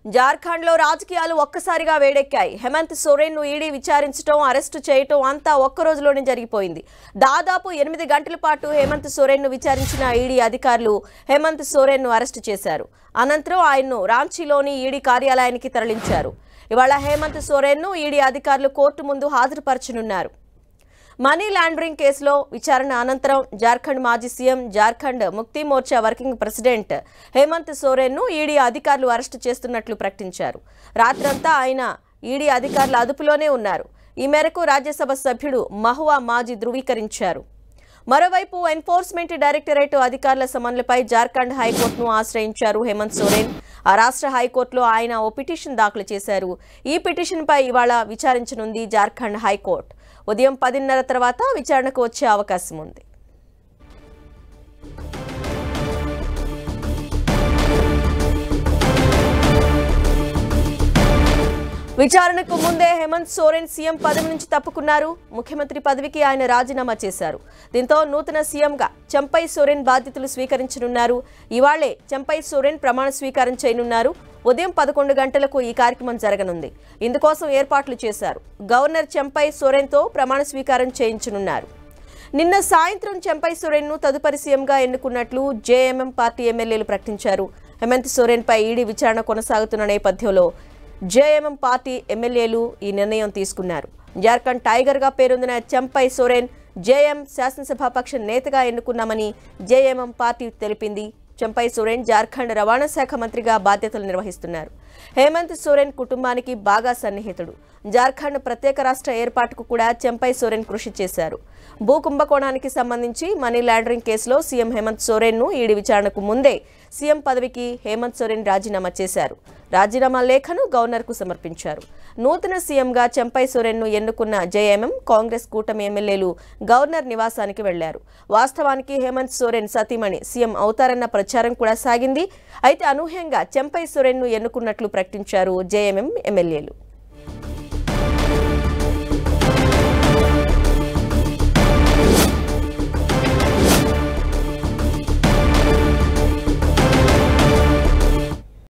జార్ఖండ్లో రాజకీయాలు ఒక్కసారిగా వేడెక్కాయి. హేమంత్ సోరెన్ను ఈడీ విచారించడం, అరెస్టు చేయటం అంతా ఒక్క రోజులోనే జరిగిపోయింది. దాదాపు 8 గంటల పాటు హేమంత్ సోరెన్ను విచారించిన ఈడీ అధికారులు హేమంత్ సోరెన్ను అరెస్టు చేశారు. అనంతరం ఆయన్ను రాంచీలోని ఈడీ కార్యాలయానికి తరలించారు. ఇవాళ హేమంత్ సోరెన్ను ఈడీ అధికారులు కోర్టు ముందు హాజరుపరచనున్నారు. మనీ లాండరింగ్ కేసులో విచారణ అనంతరం జార్ఖండ్ మాజీ CM, Jharkhand Mukti Morcha working president Hemant సోరెన్ను ఈడీ అధికారులు అరెస్టు చేస్తున్నట్లు ప్రకటించారు. రాత్రంతా ఆయన ఈడీ అధికారుల అదుపులోనే ఉన్నారు. ఈ మేరకు రాజ్యసభ సభ్యుడు మహువా మాజీ ధృవీకరించారు. మరోవైపు ఎన్ఫోర్స్మెంట్ డైరెక్టరేట్ అధికారుల సమన్లపై జార్ఖండ్ హైకోర్టును ఆశ్రయించారు హేమంత్ సోరెన్. ఆ రాష్ట్ర హైకోర్టులో ఆయన ఓ పిటిషన్ దాఖలు చేశారు. ఈ పిటిషన్పై ఇవాళ విచారించనుంది జార్ఖండ్ హైకోర్టు. ఉదయం 10:30 తర్వాత విచారణకు వచ్చే అవకాశం ఉంది. విచారణకు ముందే హేమంత్ సోరెన్ సీఎం పదవి నుంచి తప్పుకున్నారు. ముఖ్యమంత్రి పదవికి ఆయన రాజీనామా చేశారు. దీంతో నూతన సీఎంగా చంపై సోరెన్ బాధ్యతలు స్వీకరించనున్నారు. ఇవాళే చంపై సోరెన్ ప్రమాణ స్వీకారం చేయనున్నారు. ఉదయం 11 గంటలకు ఈ కార్యక్రమం జరగనుంది. ఇందుకోసం ఏర్పాట్లు చేశారు. గవర్నర్ చంపై సోరెన్తో ప్రమాణ స్వీకారం చేయించనున్నారు. నిన్న సాయంత్రం చంపై సోరెన్ను తదుపరి సీఎంగా ఎన్నుకున్నట్లు జేఎంఎం పార్టీ ఎమ్మెల్యేలు ప్రకటించారు. హేమంత్ సోరెన్పై ఈడీ విచారణ కొనసాగుతున్న నేపథ్యంలో జేఎంఎం పార్టీ ఎమ్మెల్యేలు ఈ నిర్ణయం తీసుకున్నారు. జార్ఖండ్ టైగర్గా పేరొందిన చంపై సోరెన్ జేఎం శాసనసభాపక్ష నేతగా ఎన్నుకున్నామని జేఎంఎం పార్టీ తెలిపింది. చంపై సోరెన్ జార్ఖండ్ రవాణా శాఖ మంత్రిగా బాధ్యతలు నిర్వహిస్తున్నారు. హేమంత్ సోరెన్ కుటుంబానికి బాగా సన్నిహితుడు. జార్ఖండ్ ప్రత్యేక రాష్ట్ర ఏర్పాటుకు కూడా చంపై సోరెన్ కృషి చేశారు. భూ కుంభకోణానికి సంబంధించి మనీ లాండరింగ్ కేసులో సీఎం హేమంత్ సోరెన్ను ఈడీ విచారణకు ముందే సీఎం పదవికి హేమంత్ సోరెన్ రాజీనామా చేశారు. రాజీనామా లేఖను గవర్నర్కు సమర్పించారు. నూతన సీఎంగా చంపై సోరెన్ను ఎన్నుకున్న జేఎంఎం, కాంగ్రెస్ కూటమి ఎమ్మెల్యేలు గవర్నర్ నివాసానికి వెళ్లారు. వాస్తవానికి హేమంత్ సోరెన్ సతీమణి సీఎం అవుతారన్న ప్రచారం కూడా సాగింది. అయితే అనూహ్యంగా చంపై సోరెన్ను ఎన్నుకున్నట్లు ప్రకటించారు జేఎంఎం ఎమ్మెల్యేలు.